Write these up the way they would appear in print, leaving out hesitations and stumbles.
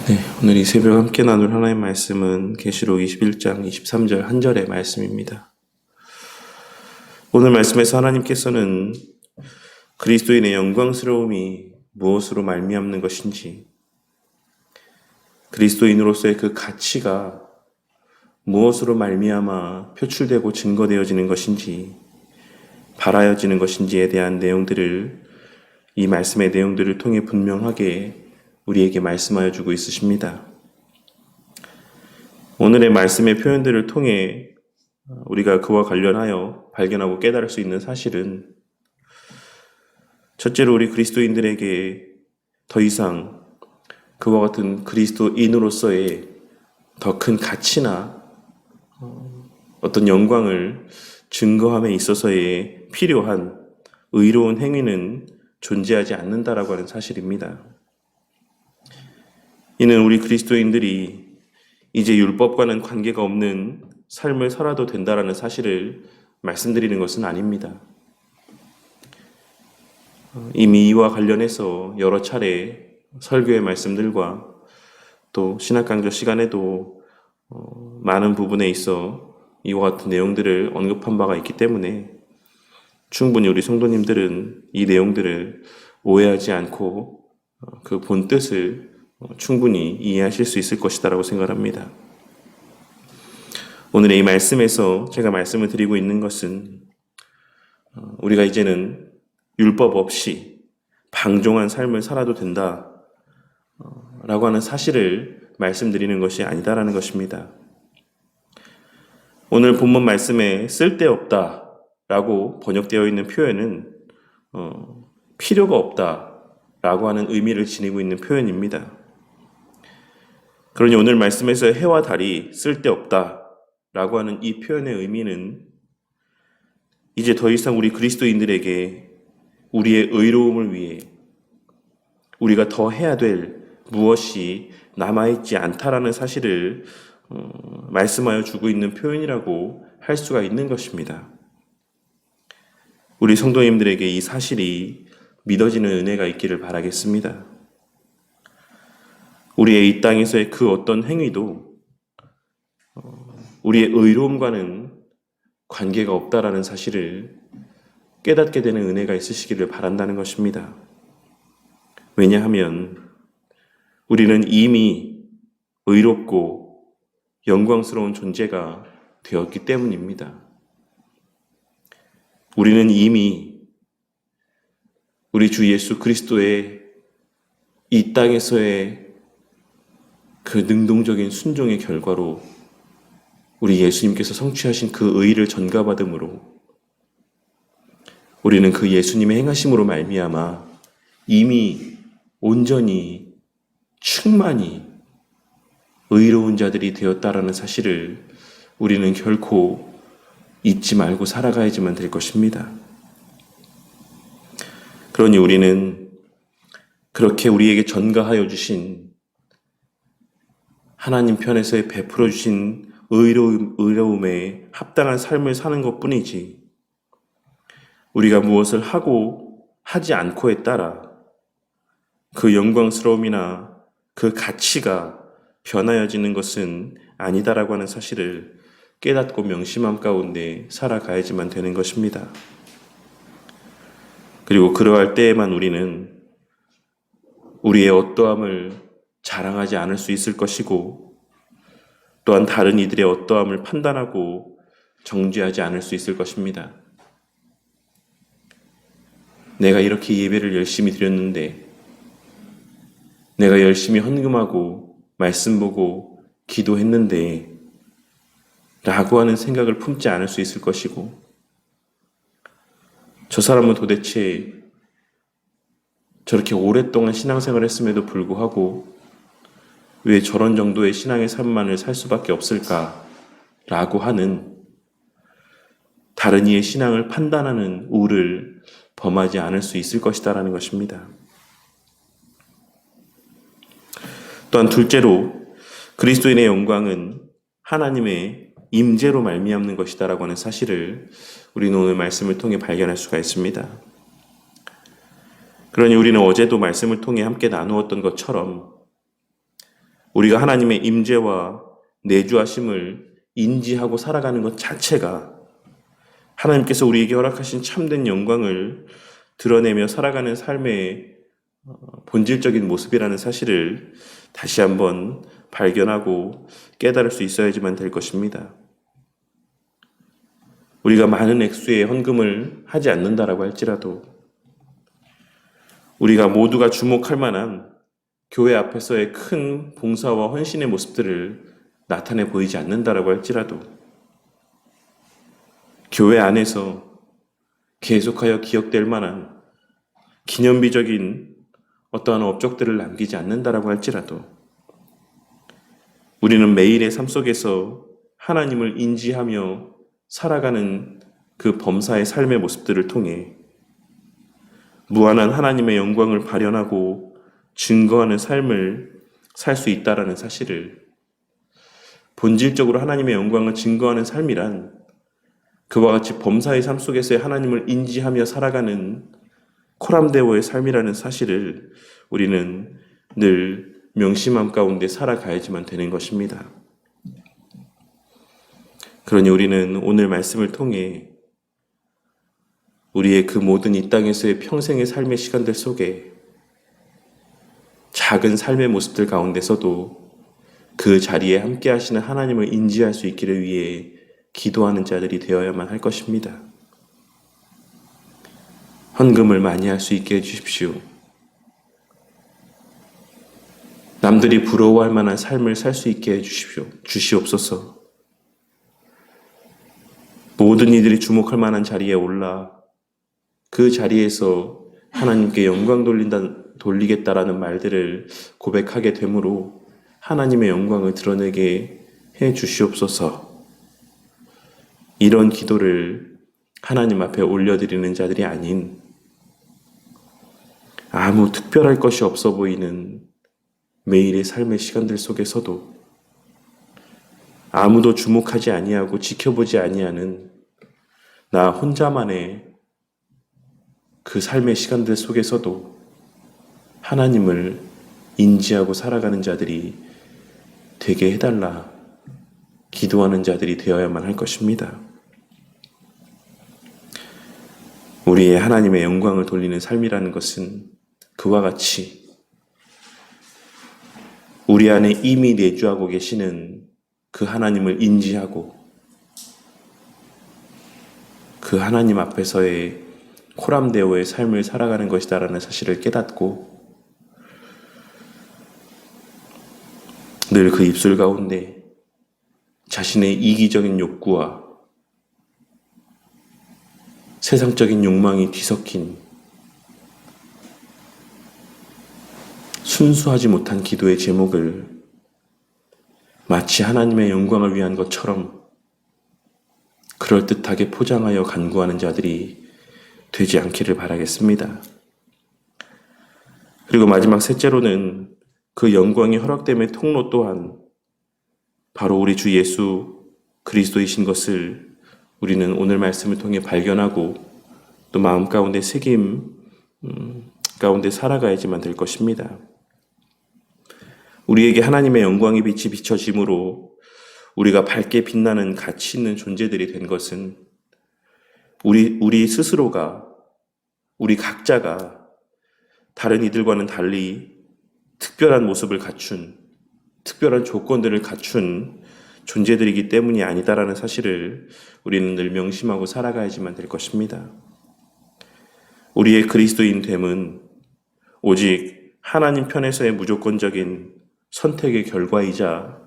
네, 오늘 이 새벽 함께 나눌 하나님의 말씀은 계시록 21장 23절 한 절의 말씀입니다. 오늘 말씀에서 하나님께서는 그리스도인의 영광스러움이 무엇으로 말미암는 것인지, 그리스도인으로서의 그 가치가 무엇으로 말미암아 표출되고 증거되어지는 것인지, 바라여지는 것인지에 대한 내용들을, 이 말씀의 내용들을 통해 분명하게 우리에게 말씀하여 주고 있으십니다. 오늘의 말씀의 표현들을 통해 우리가 그와 관련하여 발견하고 깨달을 수 있는 사실은, 첫째로 우리 그리스도인들에게 더 이상 그와 같은 그리스도인으로서의 더 큰 가치나 어떤 영광을 증거함에 있어서의 필요한 의로운 행위는 존재하지 않는다라고 하는 사실입니다. 이는 우리 그리스도인들이 이제 율법과는 관계가 없는 삶을 살아도 된다라는 사실을 말씀드리는 것은 아닙니다. 이미 이와 관련해서 여러 차례 설교의 말씀들과 또 신학강좌 시간에도 많은 부분에 있어 이와 같은 내용들을 언급한 바가 있기 때문에 충분히 우리 성도님들은 이 내용들을 오해하지 않고 그 본 뜻을 충분히 이해하실 수 있을 것이다라고 생각합니다. 오늘의 이 말씀에서 제가 말씀을 드리고 있는 것은 우리가 이제는 율법 없이 방종한 삶을 살아도 된다 라고 하는 사실을 말씀드리는 것이 아니다라는 것입니다. 오늘 본문 말씀에 쓸데없다 라고 번역되어 있는 표현은 필요가 없다 라고 하는 의미를 지니고 있는 표현입니다. 그러니 오늘 말씀에서 해와 달이 쓸데없다 라고 하는 이 표현의 의미는 이제 더 이상 우리 그리스도인들에게 우리의 의로움을 위해 우리가 더 해야 될 무엇이 남아있지 않다라는 사실을 말씀하여 주고 있는 표현이라고 할 수가 있는 것입니다. 우리 성도님들에게 이 사실이 믿어지는 은혜가 있기를 바라겠습니다. 우리의 이 땅에서의 그 어떤 행위도 우리의 의로움과는 관계가 없다라는 사실을 깨닫게 되는 은혜가 있으시기를 바란다는 것입니다. 왜냐하면 우리는 이미 의롭고 영광스러운 존재가 되었기 때문입니다. 우리는 이미 우리 주 예수 그리스도의 이 땅에서의 그 능동적인 순종의 결과로 우리 예수님께서 성취하신 그 의의를 전가받음으로 우리는 그 예수님의 행하심으로 말미암아 이미 온전히 충만히 의로운 자들이 되었다라는 사실을 우리는 결코 잊지 말고 살아가야지만 될 것입니다. 그러니 우리는 그렇게 우리에게 전가하여 주신 하나님 편에서 베풀어 주신 의로움에 합당한 삶을 사는 것뿐이지, 우리가 무엇을 하고 하지 않고에 따라 그 영광스러움이나 그 가치가 변하여지는 것은 아니다라고 하는 사실을 깨닫고 명심함 가운데 살아가야지만 되는 것입니다. 그리고 그러할 때에만 우리는 우리의 어떠함을 자랑하지 않을 수 있을 것이고, 또한 다른 이들의 어떠함을 판단하고 정죄하지 않을 수 있을 것입니다. 내가 이렇게 예배를 열심히 드렸는데, 내가 열심히 헌금하고 말씀 보고 기도했는데 라고 하는 생각을 품지 않을 수 있을 것이고, 저 사람은 도대체 저렇게 오랫동안 신앙생활을 했음에도 불구하고 왜 저런 정도의 신앙의 삶만을 살 수밖에 없을까라고 하는 다른 이의 신앙을 판단하는 우를 범하지 않을 수 있을 것이다라는 것입니다. 또한 둘째로 그리스도인의 영광은 하나님의 임재로 말미암는 것이다라고 하는 사실을 우리는 오늘 말씀을 통해 발견할 수가 있습니다. 그러니 우리는 어제도 말씀을 통해 함께 나누었던 것처럼 우리가 하나님의 임재와 내주하심을 인지하고 살아가는 것 자체가 하나님께서 우리에게 허락하신 참된 영광을 드러내며 살아가는 삶의 본질적인 모습이라는 사실을 다시 한번 발견하고 깨달을 수 있어야지만 될 것입니다. 우리가 많은 액수의 헌금을 하지 않는다라고 할지라도 우리가 모두가 주목할 만한 교회 앞에서의 큰 봉사와 헌신의 모습들을 나타내 보이지 않는다라고 할지라도 교회 안에서 계속하여 기억될 만한 기념비적인 어떠한 업적들을 남기지 않는다라고 할지라도 우리는 매일의 삶 속에서 하나님을 인지하며 살아가는 그 범사의 삶의 모습들을 통해 무한한 하나님의 영광을 발현하고 증거하는 삶을 살 수 있다라는 사실을, 본질적으로 하나님의 영광을 증거하는 삶이란 그와 같이 범사의 삶 속에서의 하나님을 인지하며 살아가는 코람데오의 삶이라는 사실을 우리는 늘 명심함 가운데 살아가야지만 되는 것입니다. 그러니 우리는 오늘 말씀을 통해 우리의 그 모든 이 땅에서의 평생의 삶의 시간들 속에 작은 삶의 모습들 가운데서도 그 자리에 함께 하시는 하나님을 인지할 수 있기를 위해 기도하는 자들이 되어야만 할 것입니다. 헌금을 많이 할 수 있게 해주십시오. 남들이 부러워할 만한 삶을 살 수 있게 해주십시오. 주시옵소서. 모든 이들이 주목할 만한 자리에 올라 그 자리에서 하나님께 영광 돌리겠다라는 말들을 고백하게 되므로 하나님의 영광을 드러내게 해 주시옵소서. 이런 기도를 하나님 앞에 올려드리는 자들이 아닌 아무 특별할 것이 없어 보이는 매일의 삶의 시간들 속에서도 아무도 주목하지 아니하고 지켜보지 아니하는 나 혼자만의 그 삶의 시간들 속에서도 하나님을 인지하고 살아가는 자들이 되게 해달라 기도하는 자들이 되어야만 할 것입니다. 우리의 하나님의 영광을 돌리는 삶이라는 것은 그와 같이 우리 안에 이미 내주하고 계시는 그 하나님을 인지하고 그 하나님 앞에서의 코람데오의 삶을 살아가는 것이다라는 사실을 깨닫고 늘 그 입술 가운데 자신의 이기적인 욕구와 세상적인 욕망이 뒤섞인 순수하지 못한 기도의 제목을 마치 하나님의 영광을 위한 것처럼 그럴듯하게 포장하여 간구하는 자들이 되지 않기를 바라겠습니다. 그리고 마지막 셋째로는 그 영광이 허락됨의 통로 또한 바로 우리 주 예수 그리스도이신 것을 우리는 오늘 말씀을 통해 발견하고 또 마음 가운데 새김 가운데 살아가야지만 될 것입니다. 우리에게 하나님의 영광의 빛이 비춰짐으로 우리가 밝게 빛나는 가치 있는 존재들이 된 것은 우리 스스로가, 우리 각자가 다른 이들과는 달리 특별한 모습을 갖춘, 특별한 조건들을 갖춘 존재들이기 때문이 아니다라는 사실을 우리는 늘 명심하고 살아가야지만 될 것입니다. 우리의 그리스도인 됨은 오직 하나님 편에서의 무조건적인 선택의 결과이자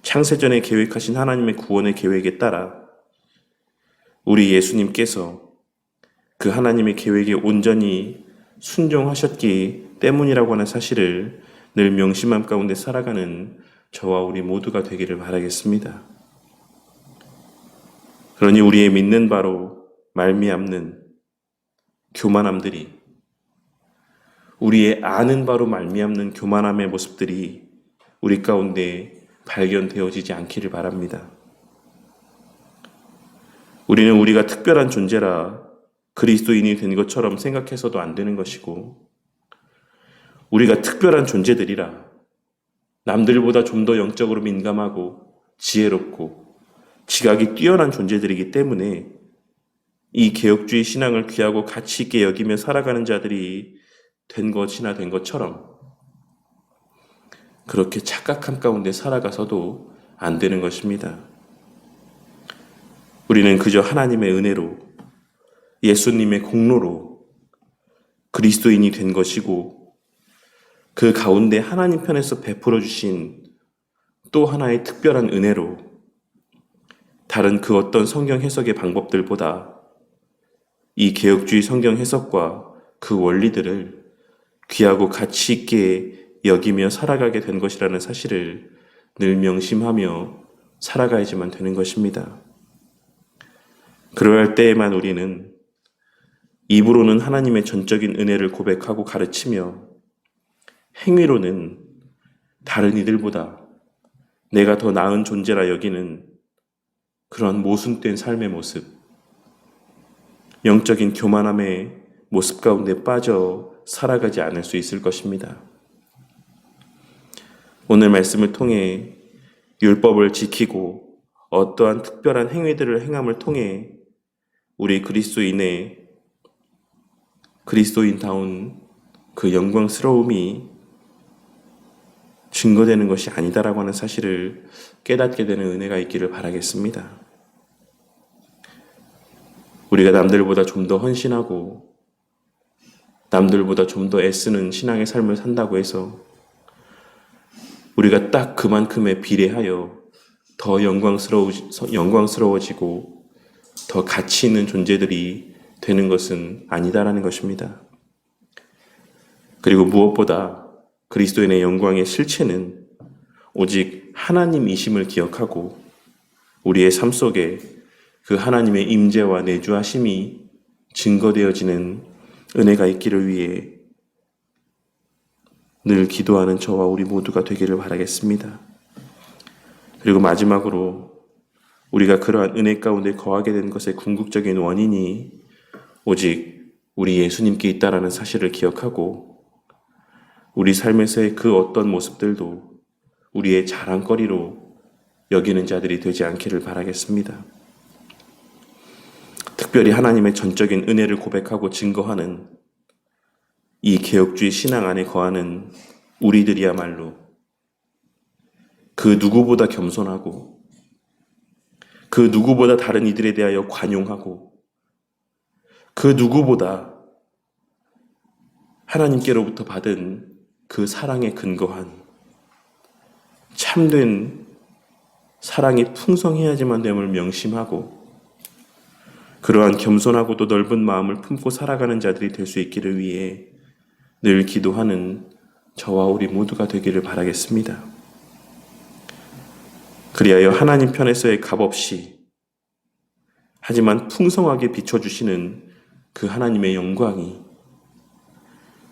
창세전에 계획하신 하나님의 구원의 계획에 따라 우리 예수님께서 그 하나님의 계획에 온전히 순종하셨기 때문이라고 하는 사실을 늘 명심함 가운데 살아가는 저와 우리 모두가 되기를 바라겠습니다. 그러니 우리의 믿는 바로 말미암는 교만함들이, 우리의 아는 바로 말미암는 교만함의 모습들이 우리 가운데 발견되어지지 않기를 바랍니다. 우리는 우리가 특별한 존재라 그리스도인이 된 것처럼 생각해서도 안 되는 것이고, 우리가 특별한 존재들이라 남들보다 좀 더 영적으로 민감하고 지혜롭고 지각이 뛰어난 존재들이기 때문에 이 개혁주의 신앙을 귀하고 가치 있게 여기며 살아가는 자들이 된 것처럼 그렇게 착각함 가운데 살아가서도 안 되는 것입니다. 우리는 그저 하나님의 은혜로 예수님의 공로로 그리스도인이 된 것이고 그 가운데 하나님 편에서 베풀어 주신 또 하나의 특별한 은혜로 다른 그 어떤 성경 해석의 방법들보다 이 개혁주의 성경 해석과 그 원리들을 귀하고 가치 있게 여기며 살아가게 된 것이라는 사실을 늘 명심하며 살아가야지만 되는 것입니다. 그러할 때에만 우리는 입으로는 하나님의 전적인 은혜를 고백하고 가르치며 행위로는 다른 이들보다 내가 더 나은 존재라 여기는 그런 모순된 삶의 모습, 영적인 교만함의 모습 가운데 빠져 살아가지 않을 수 있을 것입니다. 오늘 말씀을 통해 율법을 지키고 어떠한 특별한 행위들을 행함을 통해 우리 그리스도인다운 그 영광스러움이 증거되는 것이 아니다라고 하는 사실을 깨닫게 되는 은혜가 있기를 바라겠습니다. 우리가 남들보다 좀 더 헌신하고 남들보다 좀 더 애쓰는 신앙의 삶을 산다고 해서 우리가 딱 그만큼에 비례하여 더 영광스러워지고 더 가치 있는 존재들이 되는 것은 아니다라는 것입니다. 그리고 무엇보다 그리스도인의 영광의 실체는 오직 하나님이심을 기억하고 우리의 삶 속에 그 하나님의 임재와 내주하심이 증거되어지는 은혜가 있기를 위해 늘 기도하는 저와 우리 모두가 되기를 바라겠습니다. 그리고 마지막으로 우리가 그러한 은혜 가운데 거하게 된 것의 궁극적인 원인이 오직 우리 예수님께 있다라는 사실을 기억하고 우리 삶에서의 그 어떤 모습들도 우리의 자랑거리로 여기는 자들이 되지 않기를 바라겠습니다. 특별히 하나님의 전적인 은혜를 고백하고 증거하는 이 개혁주의 신앙 안에 거하는 우리들이야말로 그 누구보다 겸손하고 그 누구보다 다른 이들에 대하여 관용하고 그 누구보다 하나님께로부터 받은 그 사랑에 근거한 참된 사랑이 풍성해야지만 됨을 명심하고 그러한 겸손하고도 넓은 마음을 품고 살아가는 자들이 될 수 있기를 위해 늘 기도하는 저와 우리 모두가 되기를 바라겠습니다. 그리하여 하나님 편에서의 값없이 하지만 풍성하게 비춰주시는 그 하나님의 영광이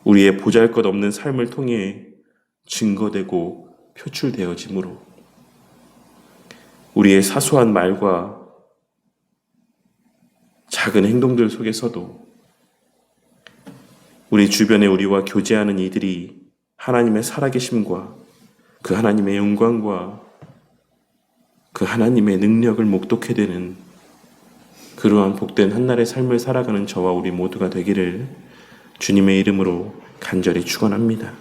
우리의 보잘것없는 삶을 통해 증거되고 표출되어지므로 우리의 사소한 말과 작은 행동들 속에서도 우리 주변에 우리와 교제하는 이들이 하나님의 살아계심과 그 하나님의 영광과 그 하나님의 능력을 목독해 되는 그러한 복된 한날의 삶을 살아가는 저와 우리 모두가 되기를 주님의 이름으로 간절히 축원합니다.